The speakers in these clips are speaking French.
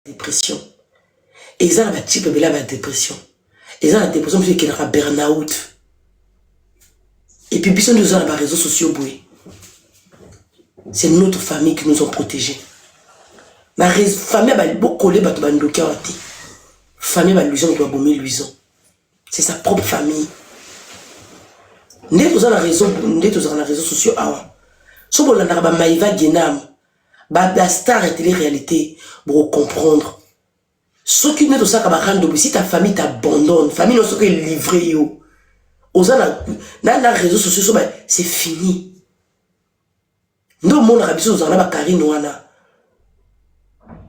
dépression. Et ils ont un type de la dépression. Ils ont la dépression qui est un burn-out. Et puis, ils nous ont les réseaux sociaux. C'est notre famille qui nous ont protégés. La famille a beaucoup de famille a l'illusion qui a bomber l'illusion. C'est sa propre famille. Nous avons les réseaux sociaux. Si vous avez un maïva genam, la star est la réalité pour comprendre. Ce qui n'est pas si ta famille t'abandonne, ta famille n'est pas livrée, dans les réseaux sociaux, c'est fini. Nous, on a besoin de Karine Wana.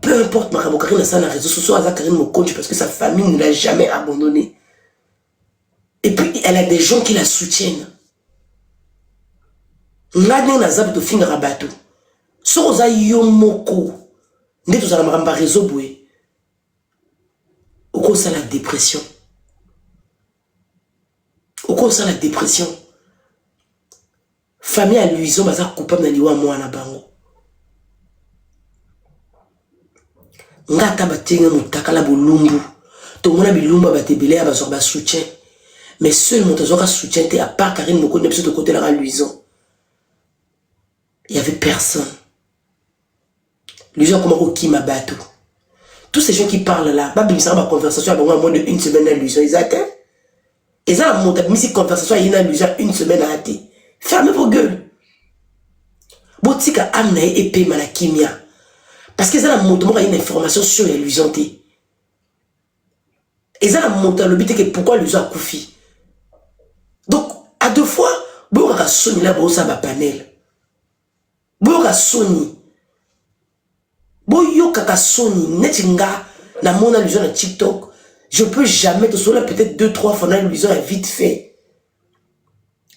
Peu importe, ma Karine a dans les réseaux sociaux, Karine me compte parce que sa famille ne l'a jamais abandonné. Et puis, elle a des gens qui la soutiennent. Ngani na zabu to finga bateau. So za yomoko. Ndeto za maramba réseau boué. Oko ça la dépression. Oko ça la dépression. Famille à l'uison baza coupable na liwa mwana bango. Ngata batenga mutakala bolumbu. To mona bilumba batebele ya bazor ba soutien. Mais seul mon tazora soutien te à part Karine Moko ne peut de côté la luison. Il n'y avait personne. Les gens comme qui m'a battu. Tous ces gens qui parlent là, pas besoin de conversation avec moi moins d'une semaine d'illusion. Ils attendent. Ils ont monté une conversation il y a une semaine à hâter. Fermez vos gueules. Botika amna épée malakimia. Parce qu'ils ont monté une information sur l'illusion. Ils ont monté le but que pourquoi l'illusion a coufi. Donc, à deux fois, vous avez sonné là, vous avez un panel. Boyoka Sony. Boyoka Sony. Netinga. Na mon allusion à TikTok. Je peux jamais te soler peut-être 2-3 fois dans l'allusion vite fait.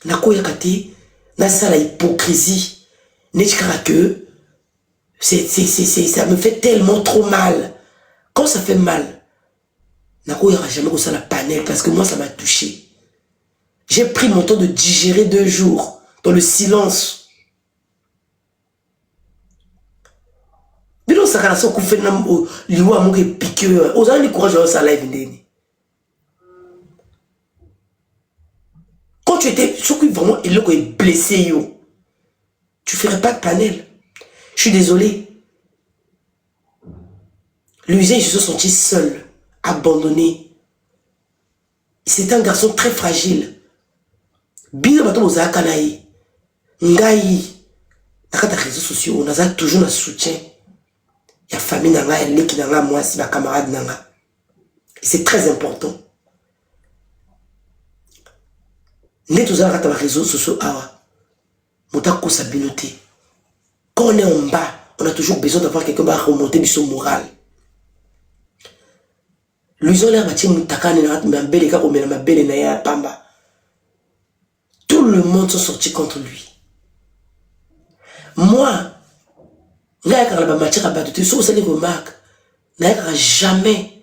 Na koyakate. Na ça la hypocrisie. Netikara que. Ça me fait tellement trop mal. Quand ça fait mal. Na koyaka jamais que ça la panel. Parce que moi ça m'a touché. J'ai pris mon temps de digérer 2 jours. Dans le silence. Bino sakana so kufé na liwa moke piqué aux gens du courage dans sa live ndeni. Quand tu étais surtout vraiment il est blessé yo. Tu ferais pas de panel. Je suis désolé. L'usine se sentit seul, abandonné. C'est un garçon très fragile. Bino bato boza kanaï. Ngai nakata réseaux sociaux, on a toujours un soutien. La famille nanga, elle est qui nanga, moi, c'est ma camarade nanga. C'est très important. Nous tous les réseaux sociaux, quand on est en bas, on a toujours besoin d'avoir quelqu'un qui va remonter son moral. L'usine l'air bâti moutakane na ma belle ka comme ma belle na ya pamba. Tout le monde sont sortis contre lui. Moi, jamais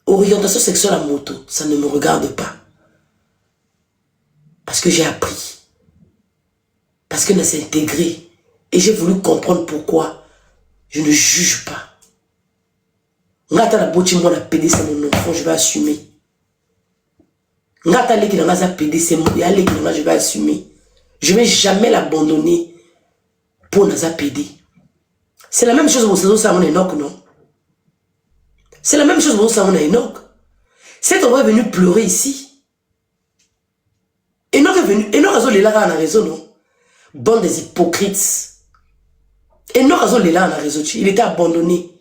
orientation sexuelle à moto, ça ne me regarde pas. Parce que j'ai appris. Parce que s'est intégré. Et j'ai voulu comprendre pourquoi. Je ne juge pas. Ngata la boti moi la PD c'est mon enfant, je vais assumer. Ngata leki na PD c'est mon je vais assumer. Je ne vais jamais l'abandonner pour naza PD. C'est la même chose pour Samuel Enoch, non? C'est la même chose pour Samuel Enoch. Cet homme est venu pleurer ici. Enoch est venu. Enoch a zolé là à la raison, non? Bande des hypocrites. Enoch a zolé là à la raison. Il était abandonné.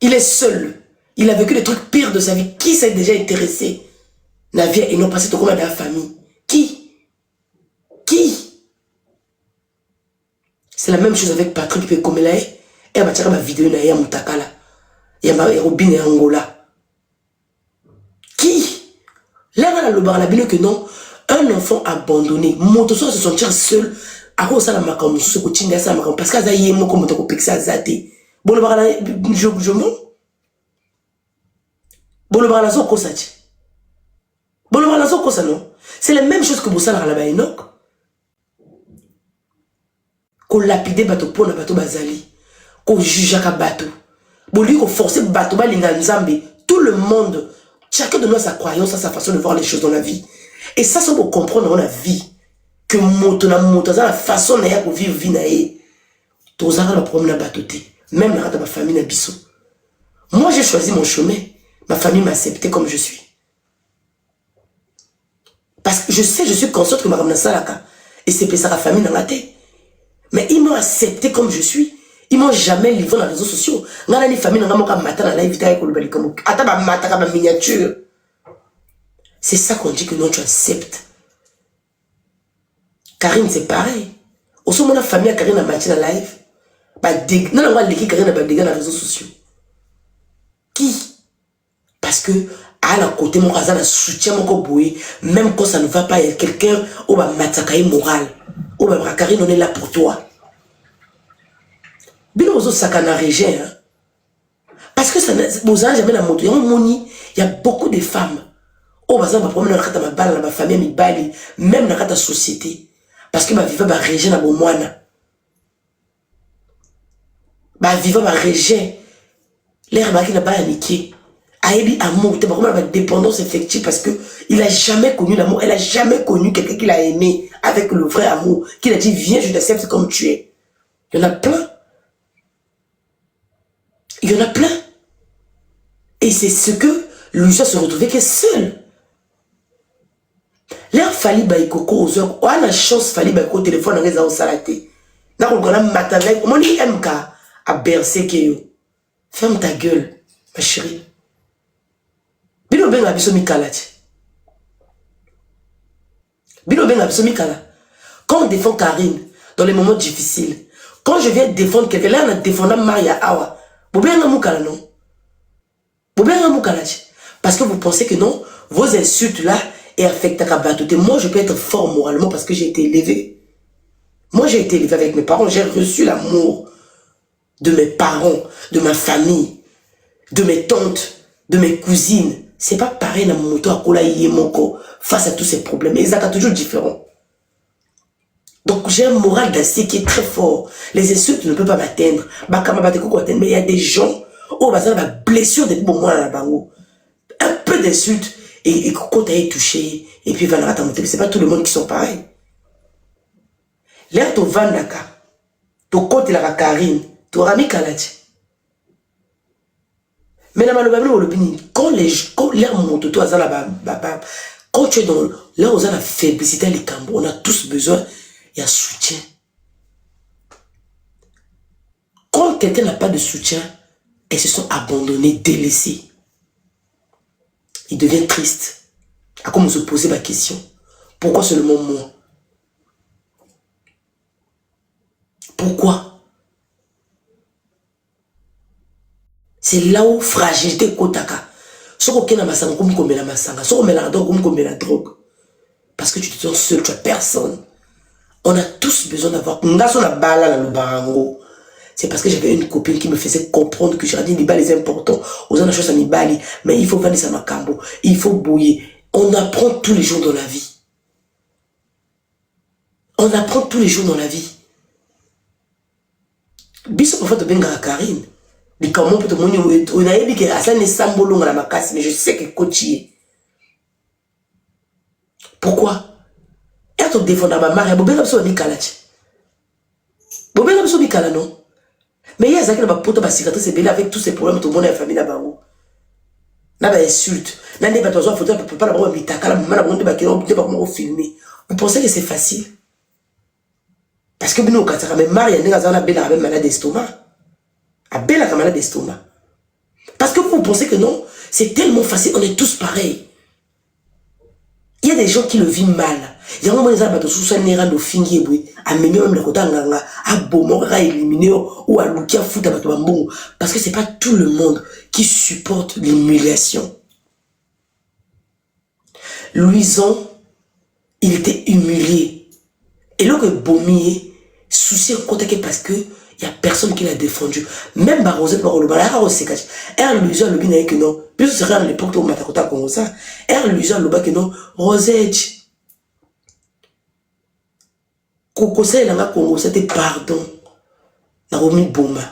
Il est seul. Il a vécu des trucs pires de sa vie. Qui s'est déjà intéressé? La vie Enoch passé tout comme dans la famille. Qui? C'est la même chose avec Patrick Pekomelae. Et ma tira ma vidéo na ya mutakala. Ya ma Robin et Angola. Qui? Là, on a le bar la bino que non. Un enfant abandonné. Moto se sentir seul. À quoi ça la macaron? Se continue à ça macaron. Parce qu'à zaïe mo comme on pique ça zate. Bon le bar la je mon. Bon le bar la zo kosati. Bon le bar la zo kosa non. C'est la même chose que Boussa la ba Enoch. Qu'on lapide bateau pour le bateau bazali, qu'on juge à bateau. Boli ko forcer batoba linga nzambe. Tout le monde, chacun de nous a sa croyance, a sa façon de voir les choses dans la vie. Et ça, c'est pour comprendre dans la vie. Que moto na la façon na ya ko vivre vie na ye. Tozara la problème na batoté. Même dans ma famille na biso. Moi, j'ai choisi mon chemin. Ma famille m'a accepté comme je suis. Parce que je sais, je suis consciente que ma ramena salaka. Et c'est ça la famille dans la tête. Mais ils m'ont accepté comme je suis. Ils m'ont jamais livré dans les réseaux sociaux. Ngana ni famille nga moka mata na live ta ko lobali comme ata ba mata ka ba miniature. C'est ça qu'on dit que non tu acceptes. Karine c'est pareil. Aussi mon famille Karine a matché na live. Ba dig non nga leki Karine ba diga na réseaux sociaux. Qui? Parce que à la côté mon casa na soutien mon boy même quand ça ne va pas il y a quelqu'un au ba mataka moral. Au ba Karine on est là pour toi. Bino ozo sakana régé hein. Parce que ça vous avez jamais la moto. Il y a beaucoup de femmes. Oh baza ba problème na kata ma balle na ma famille mi bali même na kata société parce que ba viva ba régé na bo mwana. Ba viva ba régé l'air ba qui na ba niqué. Aébi amour, t'es vraiment la dépendance effective parce que il a jamais connu l'amour, elle a jamais connu quelqu'un qui l'a aimé avec le vrai amour, qui a dit viens je t'accepte comme tu es. Il y en a plein. Il y en a plein. Et c'est ce que Louisa se retrouvait que seul. L'air fallait baïkoko aux heures. On a la chance fallait baïkoko au téléphone dans les ans salaté. N'a qu'on a matin avec. Mon dit MK à bercer que yo. Ferme ta gueule, ma chérie. Bino ben abiso mikala. Bino ben abiso mikala. Quand on défend Karine dans les moments difficiles, quand je viens défendre quelqu'un, là on a défendu Maria Awa. Vous bien mukala non? Vous bien mukala. Parce que vous pensez que non, vos insultes là et affectent à batoté. Moi je peux être fort moralement parce que j'ai été élevé. Moi j'ai été élevé avec mes parents, j'ai reçu l'amour de mes parents, de ma famille, de mes tantes, de mes cousines. C'est pas pareil dans mon moto à Kola Yemoko face à tous ces problèmes. Ils sont toujours différents. Donc j'ai un moral d'acier qui est très fort. Les insultes ne peuvent pas m'atteindre. Mais il y a des gens où la blessure des bons mois là un peu d'insultes et quand tu es touché et puis va c'est pas tout le monde qui sont pareils. L'air to vandaka, to côté la Karine, to rami kalati. Mais la malobablo l'opinion quand l'air monte toi là quand tu es dans là où on a la faiblesse les cambos, on a tous besoin. Il y a soutien. Quand quelqu'un n'a pas de soutien, elles se sont abandonnées, délaissées. Il devient triste. À comment se poser ma question. Pourquoi seulement moi? Pourquoi? C'est là où fragilité kotaka. Ce qu'on a masanga comme la masanga. Ce qu'on met la drogue comme la drogue. Parce que tu te sens seul, tu as personne. On a tous besoin d'avoir. C'est parce que j'avais une copine qui me faisait comprendre que j'ai dit Nibali est important. Aux autres choses à Nibali. Mais il faut vendre ça macambo. Il faut bouiller. On apprend tous les jours dans la vie. On apprend tous les jours dans la vie. Biso en fait benga Karine. Mais comment peut on a dit que ça n'est sambolo dans la macasse mais je sais que coachier. Pourquoi? Et tu défends ma mère, vous avez besoin de Mikalachi. Vous avez besoin de Mikala, non? Mais il y a ça qui n'a pas poto ma cicatrice et bien avec tous ces problèmes, tout le monde a famille là-bas. N'a pas insulte. N'a pas besoin de photo, peut pas l'avoir mis ta cala, maman a demandé qu'il ne peut pas comment filmer. Vous pensez que c'est facile? Parce que nous, quand ça même Marie, elle a belle avec malade d'estomac. A belle avec malade d'estomac. Parce que vous pensez que non, c'est tellement facile, on est tous pareils. Il y a des gens qui le vivent mal. Il y a un moment où ils ont sous nera no fingi a même le côté nganga a bomo ra éliminer ou a lukia fouta bato bambongo parce que c'est pas tout le monde qui supporte l'humiliation. Louison, il était humilié. Et là que Bomier souci contacté parce que il y a personne qui l'a défendu. Même Barosette par le balaa au sécage. Louison le bien que non. Plus c'est à l'époque où Matakota comme ça. Louison le bas que non. Rosette. Kokosé langa Congo, c'était pardon. Naomi Boma.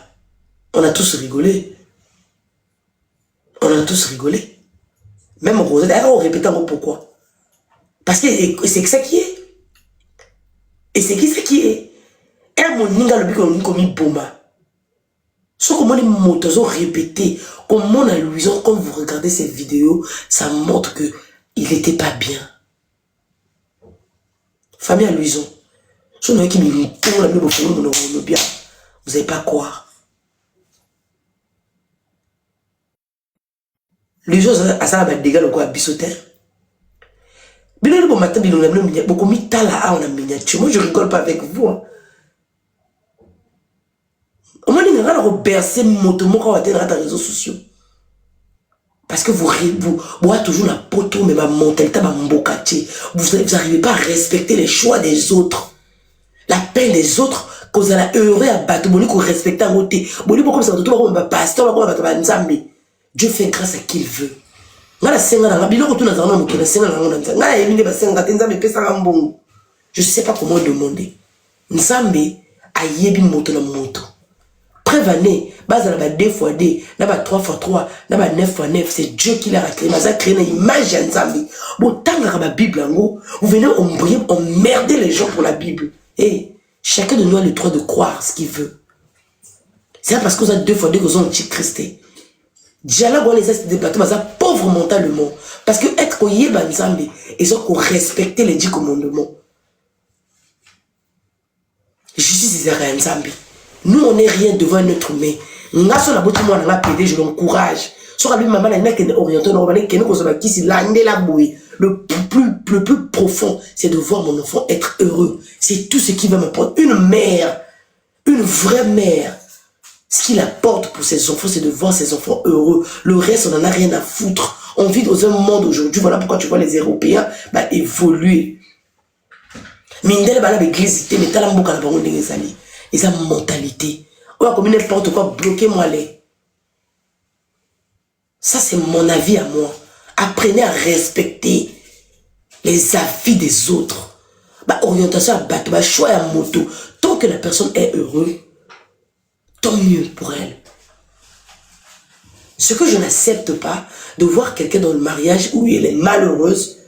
On a tous rigolé. On a tous rigolé. Même Rosette, on répétait encore pourquoi. Parce que c'est ça qui est. Et c'est qui ça qui est. Et mon ninga le bico comme une bomba. Ce que les motos ont répété, comme mon allusion, quand vous regardez cette vidéo, ça montre que il n'était pas bien. Famille allusion. Si on a qui me pour la bien, vous n'allez pas croire. Les gens à ça va dégâts le quoi bissoter. Bien le bon matin, beaucoup mis tala en miniature. Moi je rigole pas avec vous. Moi je ne vais pas bercer moto quand on va dans les réseaux sociaux. Parce que vous avez toujours la poteau, mais ma mentalité, ma mbokati. Vous n'arrivez pas à respecter les choix des autres. La peine des autres, quand vous allez heureux à battre, vous allez respecter à côté. Vous allez comme ça, vous allez pasteur, vous allez battre. Dieu fait grâce à qui il veut. Je ne sais pas comment demander. Nzambe a yebi moto na moto. Prévenez, base na 2x2, na 3x3, na 9x9, c'est Dieu qui l'a créé. Il a créé une image de Nzambe. Bon, tant que la Bible, vous venez emmerder les gens pour la Bible. Et chacun de nous a le droit de croire ce qu'il veut. C'est parce que vous avez 2x2 que vous avez un petit Christ. Dialogue, on les a débattus, mais ça pauvre mentalement. Parce que être qu'on y est, Nzambe, ils ont respecté les 10 commandements. Justice est Nzambe. Nous, on n'est rien devant un être humain. Je l'encourage. Le plus profond, c'est de voir mon enfant être heureux. C'est tout ce qui va m'apporter. Une mère, une vraie mère, ce qu'il apporte pour ses enfants, c'est de voir ses enfants heureux. Le reste, on n'en a rien à foutre. On vit dans un monde aujourd'hui. Voilà pourquoi tu vois les Européens évoluer. Mindele bala l'église, mais t'as la mboka la bango d'engezali. Ils ont une mentalité. Ou comme n'importe quoi, bloquez-moi les. Ça, c'est mon avis à moi. Apprenez à respecter les avis des autres. Orientation à bateau, choix à moto. Tant que la personne est heureuse, tant mieux pour elle. Ce que je n'accepte pas, de voir quelqu'un dans le mariage où elle est malheureuse,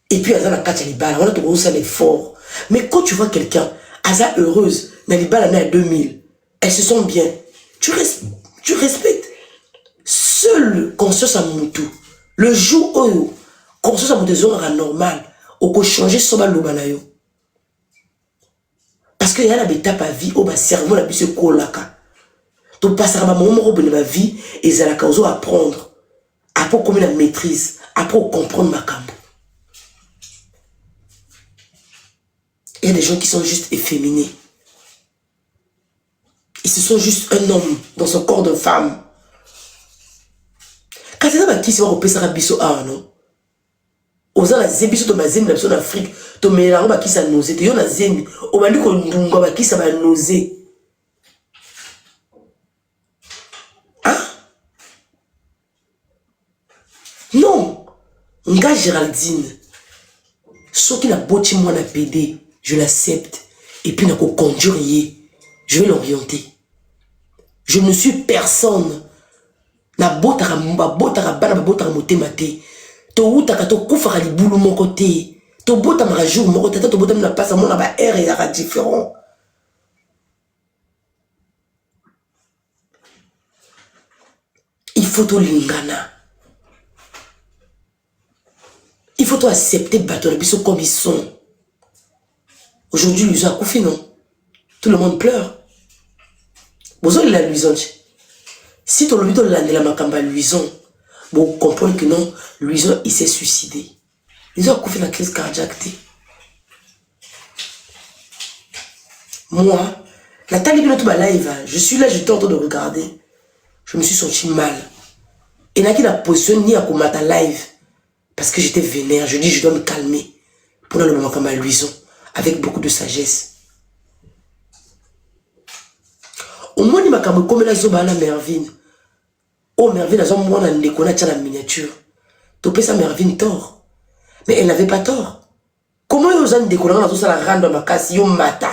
et puis elle a la carte à l'ibala, on a tout ça l'effort. Mais quand tu vois quelqu'un, elle est heureuse, mais l'ibala est à 2000, elles se sentent bien, tu respectes. Seul conscience à moutou, le jour où conscience à moutou sera normal, on peut changer son balobanayo. Parce qu'il y a des étapes à vie où le cerveau n'a plus se colaka. Donc, passer à moment de ma vie, et ça la cause à apprendre. Après, comme la maîtrise, après, comprendre ma camp. Il y a des gens qui sont juste efféminés. Ils se sont juste un homme dans son corps de femme. Quand tu as qui se va repérer ça biso ah non. Oza la zebiso to mazemi na biso en Afrique, to melango ba qui ça nausée, to yo na zemi, o bandi ko ndunga ba qui ça va nausée. Hein? Non. Nga Géraldine. Ce qui n'a boti moi na PD, je l'accepte et puis na ko conduire, je vais l'orienter. Je ne suis personne. Na botara bana botara motema te. To utaka to kufaka libulu mon côté. To bota ma jour mon côté, to bota na passe mon na ba air et différent. Il faut to lingana. Il faut to accepter bateau les biso comme ils sont. Aujourd'hui, ils ont couffé, non? Tout le monde pleure. Vous avez la luisante. Si tu as envie de la macamba luisant, vous comprenez que non, luisant, il s'est suicidé. Ils ont couffé la crise cardiaque. Moi, la talibine de ma live, je suis là, j'étais en train de regarder. Je me suis senti mal. Et n'a qui la position ni à combattre live. Parce que j'étais vénère. Je dis, je dois me calmer. Pour le macamba luisant. Avec beaucoup de sagesse. Au moins, il m'a comme la zoba à Mervine. Oh, Mervine, elle a moins la miniature. Topé sa Mervine tort. Mais elle n'avait pas tort. Comment ils ont décollé dans la rande ma casse, yo mata.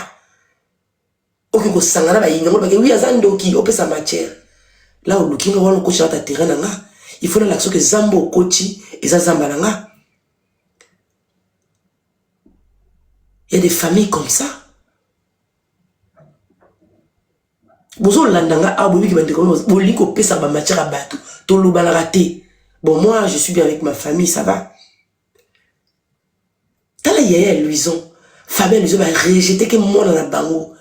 Ok, ko sangana ba yinyo ba oui azando ki opé sa matière. Là où looking on ko chata terrain nga, il faut l'action que Zambo Kochi et Zazambalanga. Il y a des familles comme ça. Bon, moi, je suis bien avec ma famille, ça va. T'as la yaya Louison. Famille Louison va rejeter que moi dans la bango.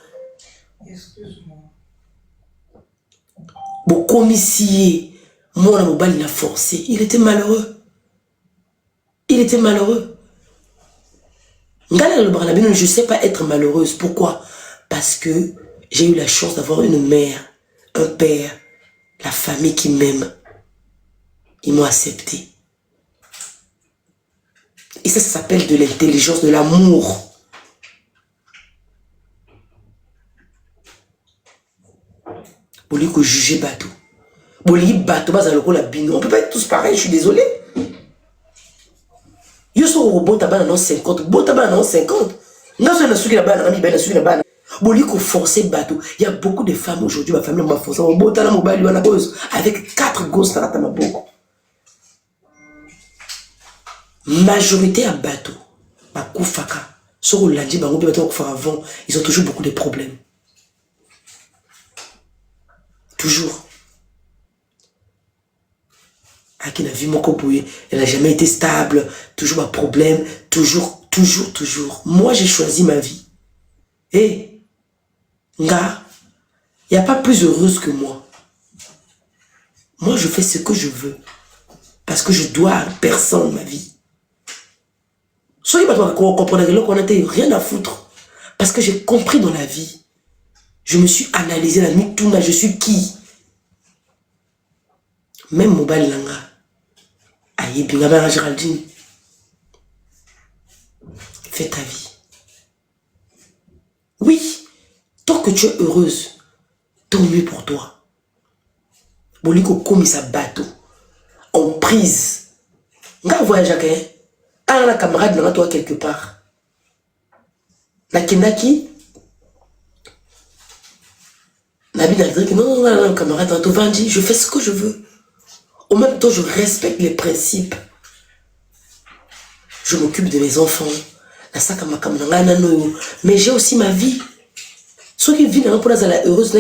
Excuse-moi. Bon, commissaire, moi, dans il a forcé. Il était malheureux. Il était malheureux. Je ne sais pas être malheureuse. Pourquoi? Parce que j'ai eu la chance d'avoir une mère, un père, la famille qui m'aime. Ils m'ont accepté. Et ça s'appelle de l'intelligence, de l'amour. Vous voulez que juger bateau. Vous voulez bateau, on ne peut pas être tous pareils, je suis désolé. Yo so robot taban non 50, bon taban non 50. Nga so na suki na bana, na suki na bana. Boli ko forcer bateau. Il y a beaucoup de femmes aujourd'hui, ma famille m'a forcé. Bon tala mobile wana cause avec 4 gosses dans la maboko. Majorité à bateau. Ba kufaka. So lundi bango bi bateau ko faire avant, ils ont toujours beaucoup de problèmes. Toujours. Qui n'a vu mon copouille, elle n'a jamais été stable, toujours un problème, toujours. Moi, j'ai choisi ma vie. Et, nga, il n'y a pas plus heureuse que moi. Moi, je fais ce que je veux. Parce que je dois à personne ma vie. Soyez pas toi qu'on comprenne qu'on n'a rien à foutre. Parce que j'ai compris dans la vie. Je me suis analysé la nuit, tout, je suis qui? Même mobile langa. Aïe, bien, Géraldine. Fais ta vie. Oui, tant que tu es heureuse, tant mieux pour toi. Boliko comme ça bateau. En prise. Nga voyage à un camarade dans toi quelque part. Nakinaki. Nabi n'a dit que non, camarade, dans ton vendi, je fais ce que je veux. En même temps, je respecte les principes. Je m'occupe de mes enfants. Mais j'ai aussi ma vie. Ceux qui vivent dans la heureuse,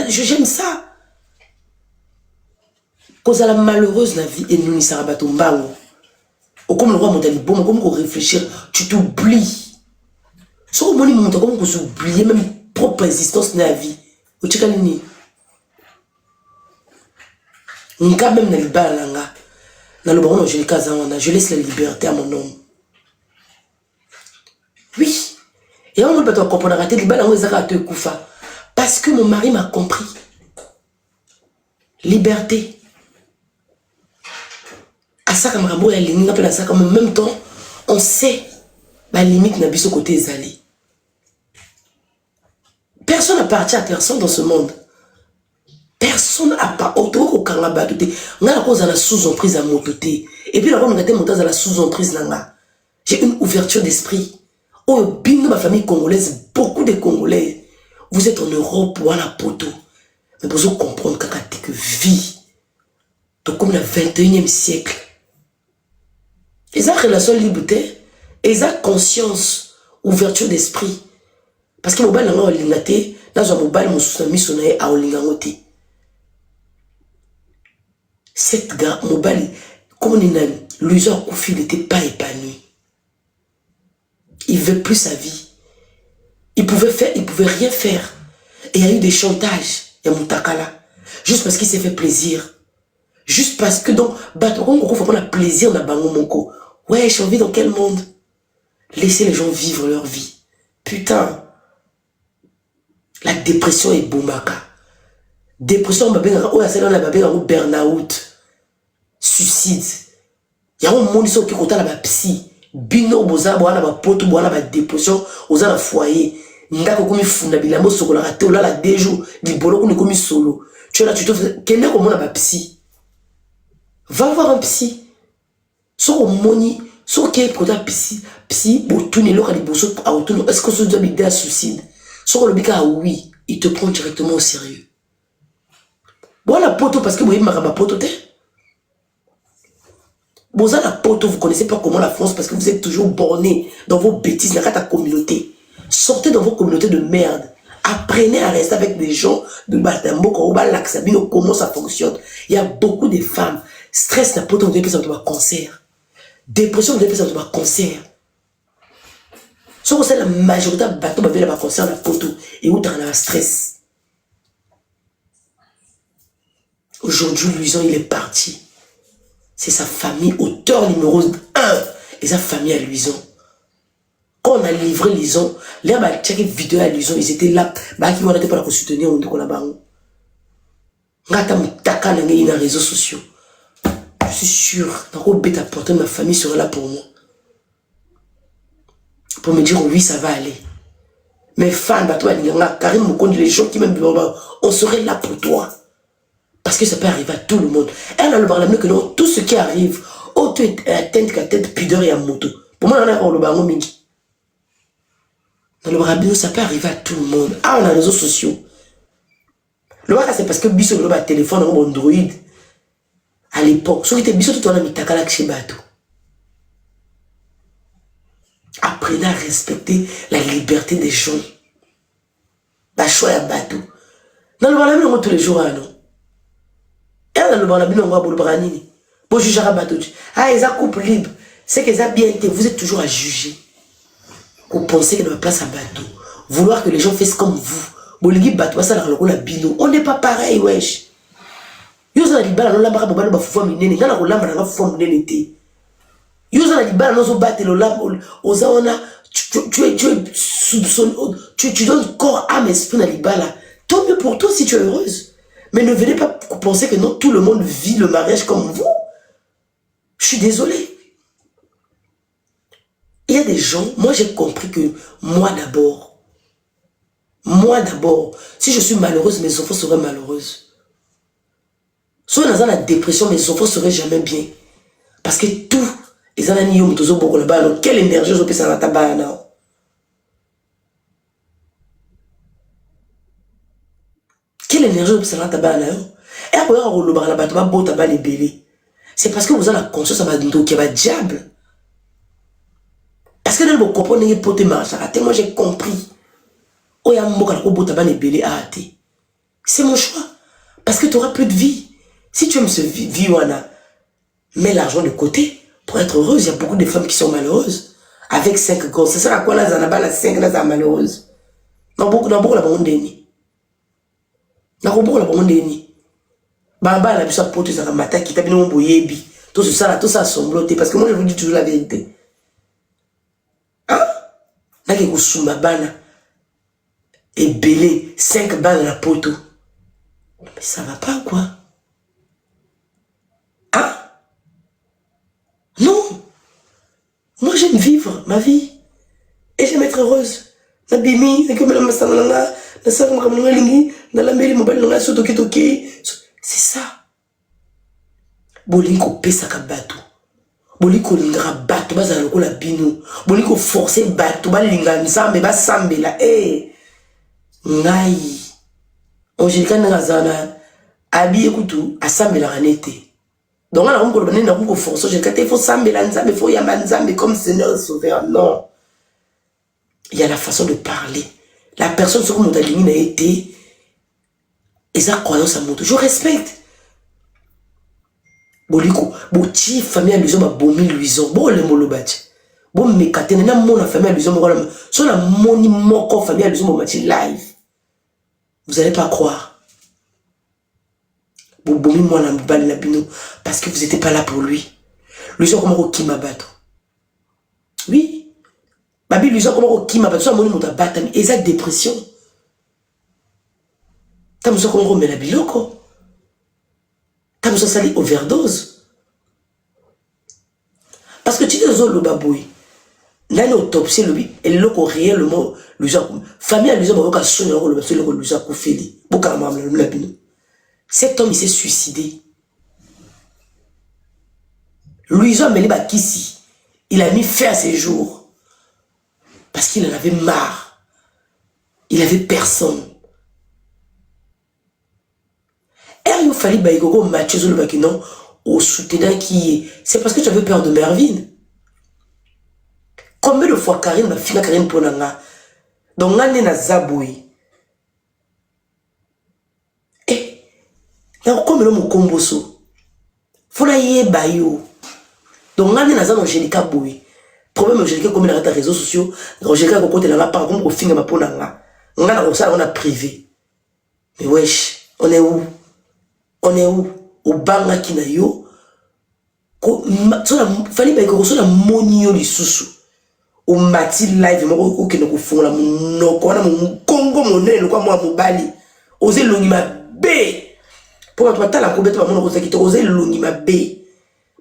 j'aime ça. Quand la malheureuse, la vie, et nous, nous sommes comme le roi Montalibo, comme on réfléchir, tu t'oublies. Si on monte comme on s'oublie, même propre existence de la vie. Tu sais quand même je laisse la liberté à mon homme. Oui. Et on ne peut pas comprendre parce que mon mari m'a compris. Liberté. À ça, comme en même temps, on sait la limite n'a pas côté zali. Personne n'appartient à personne dans ce monde. Personne n'a pas autour au Kangaba. On a la cause à la sous-emprise à mon côté. Et puis la on a à la sous-emprise là. J'ai une ouverture d'esprit. Oh, bien ma famille congolaise, beaucoup de Congolais. Vous êtes en Europe ou à la poto. Mais vous comprendre que vie. Donc comme le 21e siècle. Ils ont relation liberté. Ils ont conscience, ouverture d'esprit. Parce que mobile n'a pas l'ingate. Dans un mobile, mon soutien missionnaire a l'ingate. Cette gars, mobile, comme on est l'useur Koufi n'était pas épanoui. Il veut plus sa vie. Il pouvait rien faire. Et il y a eu des chantages. Il y a Moutakala. Juste parce qu'il s'est fait plaisir. Juste parce que donc, on faut prendre plaisir dans Bango Monko. Ouais, j'ai envie dans quel monde? Laissez les gens vivre leur vie. Putain. La dépression est boumaka. Dépression, burn-out. Suicide. Il y a un monde qui est là, psy. Bino boza boana ba poto boana ba dépression oza na foyer ndako komi funda bilamo sokola raté ola la 2 jours libolo ko komi solo tu es là tu te kende ko mona ba psy va voir un psy so moni so ke kota psy botuni loka liboso a otuno est-ce que ce doit bider à suicide so le bika oui il te prend directement au sérieux voilà poto parce que vous ma ba poto te Vous avez la pote, vous ne connaissez pas comment la France parce que vous êtes toujours borné dans vos bêtises, dans ta communauté. Sortez dans vos communautés de merde. Apprenez à rester avec des gens de Batambo, comment ça fonctionne. Il y a beaucoup de femmes. Stress, la pote, on dirait que ça va être cancer. Dépression, on dirait que ça va être cancer. Sauf que c'est la majorité de bateaux qui va cancer, la pote, et où tu as un stress. Aujourd'hui, Luison, il est parti. C'est sa famille, auteur numéro 1, et sa famille à Luison. Quand on a livré Luison, les gens ont checké vidéo à Luison, ils étaient là, qui n'étaient pas là pour soutenir, on dit qu'on a barré. On a dans les réseaux sociaux. Je suis sûr, dans le bête à porter, ma famille serait là pour moi. Pour me dire oui, ça va aller. Mes fans, Karim Moukondi, les gens qui m'aiment, on serait là pour toi. Parce que ça peut arriver à tout le monde. Elle a le barlamé que non, tout ce qui arrive, autant atteinte qu'à tête, pudeur et à moto. Pour moi, on a le barlamé mingi. Dans le barlamé, ça peut arriver à tout le monde. Ah, on a les réseaux sociaux. Le barlamé, c'est parce que Bisso, le téléphone, on a Android. À l'époque, ce qui était Bisso, tout le monde a mis Takala chez Bato. Apprenez à respecter la liberté des gens. La choix à Bato. Dans le barlamé, on a tous les jours, non? Et dans le barlamé, on va pour le branini. Pour juger à Bato. Ah, ils ont couple libre. C'est qu'ils ont bien été. Vous êtes toujours à juger. Vous pensez qu'il y a une place à Bato. Vouloir que les gens fassent comme vous. Boligi Bato, ça la bino. On n'est pas pareil, wesh. Yo a dit bala no lamba ba fufa minene ngala ko lamba na fufa minene te. Yo a dit bala no so battre le lamba ozaona tu donnes corps âme esprit na libala. Tant mieux pour toi si tu es heureuse. Mais ne venez pas penser que non tout le monde vit le mariage comme vous. Je suis désolé. Il y a des gens, moi j'ai compris que moi d'abord, si je suis malheureuse, mes enfants seraient malheureuses. Si on a la dépression, mes enfants ne seraient jamais bien. Parce que tout, ils ont un yom tozo beaucoup là-bas. Alors, quelle énergie je peux faire dans ta barre? Quelle énergie je peux faire dans ta barre? Et après, on va là-bas, tu vas beau tabac les bébés. C'est parce que vous avez la conscience à qu'il y a un diable. Parce que dans le comprendre, il y a poté marche. Moi, j'ai compris. Oh, il y a un mot qui a beau tabac les bébés. C'est mon choix. Parce que tu auras plus de vie. Si tu aimes ce vie, mets l'argent de côté pour être heureuse. Il y a beaucoup de femmes qui sont malheureuses. Avec 5 gosses. C'est ça à quoi là, ça n'a pas la 5 là, ça malheureuse. Non, beaucoup la bonne déni. Non, beaucoup la bonne déni. Baba, la puissance pour tout ça, matin qui t'a bien embrouillé. Tout ça, sembloté. Parce que moi, je vous dis toujours la vérité. Hein? Là, il y a Souma Bana. Et belé, 5 balles dans la poteau. Mais ça va pas, quoi? Hein? Non! Moi, j'aime vivre ma vie. Et j'aime être heureuse. C'est ça. Bolinko pesaka bato. Bolinko lingra bato bazala lokola bino. Bolinko forcer bato balinga nzambe basambela. Eh! Ngai. Angelica Nangazana, abi ekutu, assemble la ranete. Donc, on a un problème, on a force, il faut s'embêler, il faut y aller comme Seigneur Sauveur. Non. Il y a la façon de parler. La personne sur mon ligne a été, et ça, croyance à mon tour. Je respecte. Boliko, boti, famille à l'usion, bomi l'usion, bon, le molobati. Bon, mais quand on a mon famille à l'usion, sur la moni, mon famille à l'usion, mon match live. Vous n'allez pas croire. Bobomi moi na mbali na bino parce que vous n'étiez pas là pour lui. Lui ont comment qui m'a battre. Oui. Babi lui ont comment qui m'a battre. Ça moni mota battre exact dépression. T'as besoin qu'on remet la biloko. T'as besoin salir overdose. Parce que tu dis aux le baboui. Là l'autopsie le loco réellement lui a famille lui a beaucoup sonné le lui a coufé. Beaucoup à la bino. Cet homme, il s'est suicidé. Louison Meliba Kissi, il a mis fin à ses jours. Parce qu'il en avait marre. Il n'avait personne. Et il fallait que Mathieu Zolo Bakino, au soutenant qui est. C'est parce que tu avais peur de Mervyn. Combien de fois Karine m'a fini Karine pour Nanga? Donc, on est dans Zaboui. Eh, donc, comme l'homme au comboso, faut la y bayo. Donc, on est dans Angélica Boui. Problème, Angélica, comme il a les réseaux sociaux, Angélica, quand elle a par contre, on finit ma pour Nanga. On a privé. Mais wesh, on est où? On est où? Au banga kinayo. Fallait pas que la monio li susu. Au mati live, moko ke no kufunga no kona mu Congo monene kwa mwa mobali. Oze longi ma be. Pour toi ta la kobeta ba mono ko sakito oze longi ma be.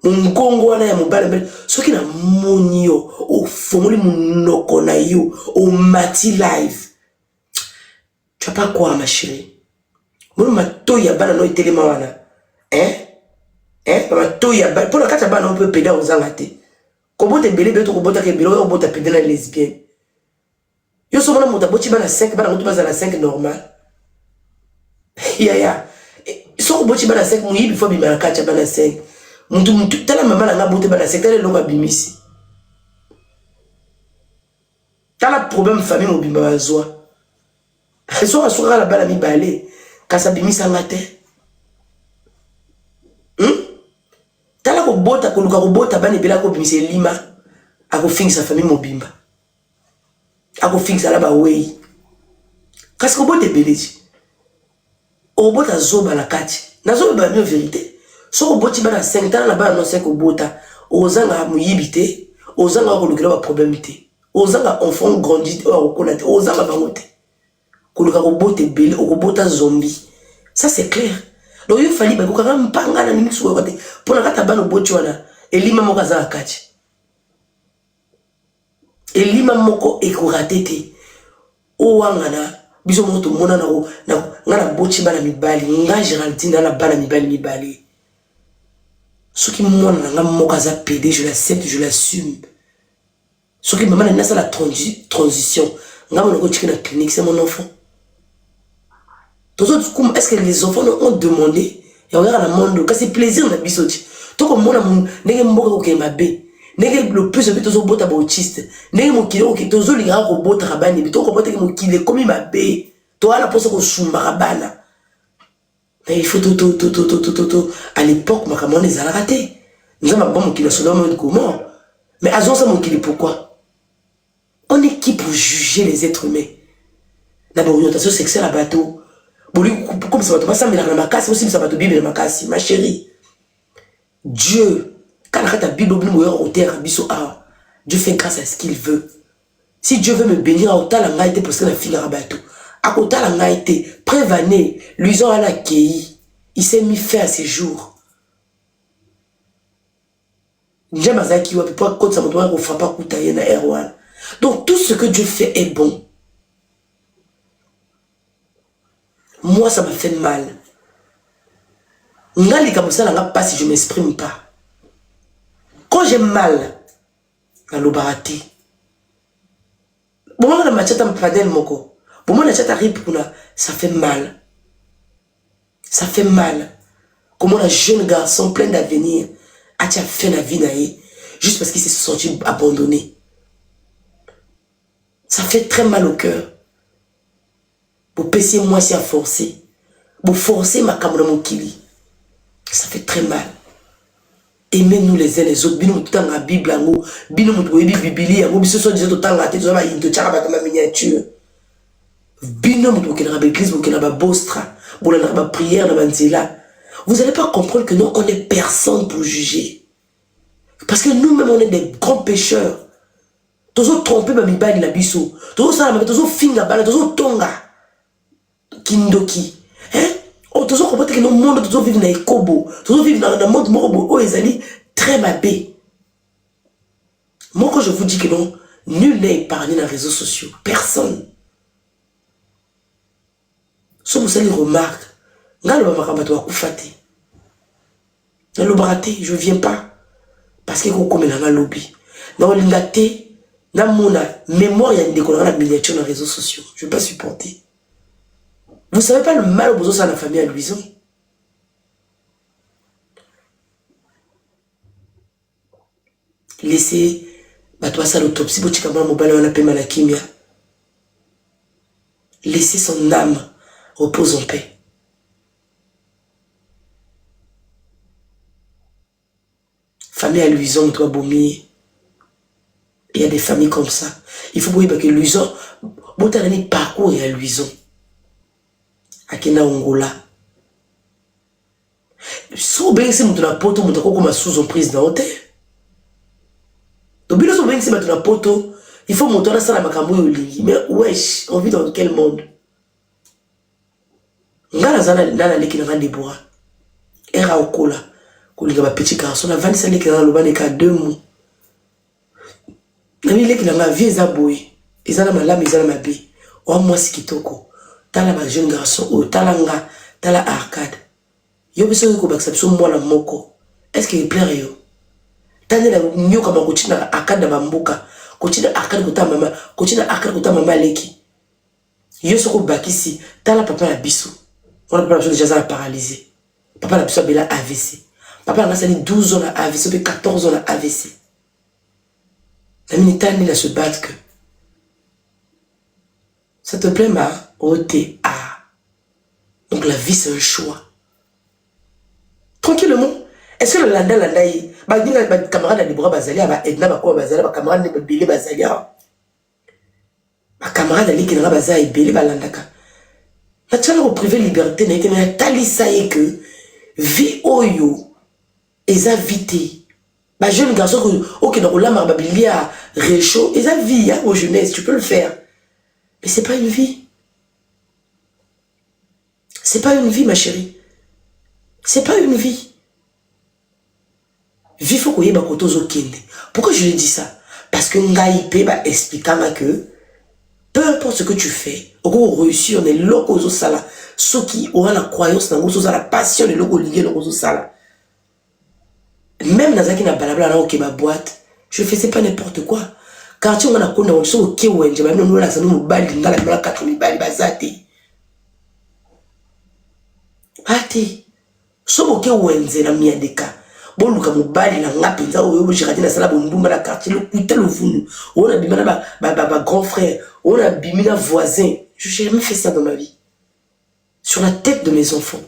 Mu Congo wana ya mobali. Soki na monio o fongoli mu no kona yo au mati live. Tu vas pas quoi ma chérie? Mon mato ya bana no itelema wana. Mato ya bana pour la kata bana on peut pédale aux angate. Comment te belé beto ko bota ke bilo ko bota pédale lesbienne. Yo so mona mota boti bana 5 bana mutu baza na 5 normal. Ya. So ko boti bana 5 muyibi fo bima kacha bana 5. Mutu tala mama na ngabote bana 5 tala longa bimisi. Tala problème famille mobimba bazwa. So asura la bana mi balé. Kasa bimisa ngate. Tala ko bota ko luka ko bota bani bela ko bimise lima ako fixa famille mobimba. Ako fixa la ba wey. Kasi ko bote beleji. O bota zoba la kati. Na zoba ba mi vérité. So ko boti bana 5 tala na ba no 5 ko bota. Ozanga muyibité, ozanga ko lukela ba problème té. Ozanga enfant grandit o ko nate, ozanga ba ngote. Ko luka ko bote bele, ko bota zombie. Ça c'est clair. Donc il fallait que quand on parle de la pour la kataba no bochwana elima moko za akati elima moko ekoratete o wangana biso moto mona na ngana bochi bana mibali nga Géraldine na bana mibali ce qui mona nga moko za PD je l'accepte je l'assume ce qui maman na la transition nga mona ko tchika na clinique c'est mon enfant. Est-ce que les enfants ont demandé? Et on regarde la monde, quand c'est plaisir de la bisoti. Tout comme moi, n'est-ce pas ma bé? N'est-ce le plus de vie, toujours bota autiste. N'est-ce mon kilo, qui toujours les gars au bota rabani, mais tout comme mon kilo, comme ma bé. Toi, la poste au sumbarabana. Mais il faut tout. À l'époque, ma camarade les a ratés. Nous avons bon mon kilo, c'est dans comment? Mais à ça, mon kilo, pourquoi? On est qui pour juger les êtres humains? La orientation sexuelle à bateau. Comme ça va te passer, mais la macasse aussi, ça va te bible la macasse, ma chérie. Dieu, quand la Bible Dieu fait grâce à ce qu'il veut. Si Dieu veut me bénir, à autant la été parce que la fille a bateau. À autant la été prévané, luisant à la quai, il s'est mis fin à ses jours. J'aime à ça qui va pas quand ça me doit faire pas coûter na Erwan. Donc tout ce que Dieu fait est bon. Moi, ça m'a fait mal. Pas si je ne m'exprime pas. Quand j'ai mal, ça fait mal. Ça fait mal. Comment un jeune garçon plein d'avenir a fait la vie juste parce qu'il s'est senti abandonné. Ça fait très mal au cœur. Pour passer moi si à forcer. Pour forcer ma caméra mon kili. Ça fait très mal. Aimez-nous les uns les autres. Bino tout la Bible ango. Bino mutu webi Biblia ango. Biso so déjà tout la tête. Zo ba into chara ba miniature. Bino mutu kena ba église, mutu kena ba bostra. Bola na ba prière na banzela. Vous n'allez pas comprendre que nous on est personne pour juger. Parce que nous-mêmes on est des grands pécheurs. Toujours tromper ba mibali na biso. Toujours ça ma toujours finga bala, toujours tonga. Kindoki. Hein? On toujours comprendre que nos mondes toujours vivent dans les kobo. Toujours vivent dans le monde morobo. Oh, ils allaient très mabé. Moi, quand je vous dis que non, nul n'est épargné dans les réseaux sociaux. Personne. Sauf vous allez remarquer. Je ne viens pas. Parce que je suis dans le lobby. Dans le lobby, dans mon mémoire, il y a une décoration de miniature dans les réseaux sociaux. Je ne vais pas supporter. Vous ne savez pas le mal au besoin de la famille à Louison. laissez batouassa l'autopsie pour tikamana mobile on appelle malakimia. Laissez son âme repose en paix. Famille à Luison doit vomir. Il y a des familles comme ça. Il faut que Luison, bon t'as un parcours à Luison. À Kena Ongola. Si vous avez un poteau, vous avez comme sous emprise dans l'hôtel. Donc, si vous avez un poteau, il faut monter dans la makambo yoli. Mais wesh, on vit dans quel monde? Ngala zana nana leki na Deborah. Era okola. Kolinga ba petit garçon na Vanessa leki na lobane ka 2 mois. Na mi leki na vie eza boy. Ezana malama ezana mabe. Wa mwasi kitoko. Tala ba jeune garçon o talanga, tala arcade. Yo biso ko baksa mwana moko. Est-ce qu'il plaît yo? Tande la nyoka ba kotina arcade ba mboka. Kotina arcade kota mama, kotina arcade kota mama leki. Yo soko bakisi, tala papa la biso. On a pas déjà ça paralysé. Papa la biso bela AVC. Papa a 12 ans à AVC, puis 14 ans à AVC. La minute il a se battre que. Ça te plaît ma OTA. Donc la vie c'est un choix. Tranquillement. Est-ce que le landa yi ba dinga ba camarade de bras bazalia ba edna ba ko bazalia ba camarade de belé bazalia. Ba camarade ali qui na bazalia belé ba landaka. La tchala au privé liberté n'a été mais tali ça est que vie oyo eza vité. Ba jeune garçon que OK donc la marbabilia réchaud eza vie hein, aux jeunesse tu peux le faire. Mais c'est pas une vie. C'est pas une vie ma chérie. C'est pas une vie. Vie faut qu'on y ait ba kotozo kende. Pourquoi je lui dis ça? Parce que ngai pe ba expliquant que peu importe ce que tu fais, on réussit, on est loco aux sala. Ceux qui auront la croyance dans nous, la passion de loco lié dans nos sala. Même dans un balabla là, ok, ma boîte, je faisais pas n'importe quoi. Car tu m'as connu, on sait ok, ouais, j'ai même nous là, ça nous balle, dans la 4000 balles, bazate. Ate, so ok, ouais, c'est la mienne des cas. Bon, nous, comme balle, la ngapi, j'ai raté la salle, on la quartier, le putain, le fou. On a bimé ma grand frère, on a bimé la voisin. Je n'ai jamais fait ça dans ma vie. Sur la tête de mes enfants.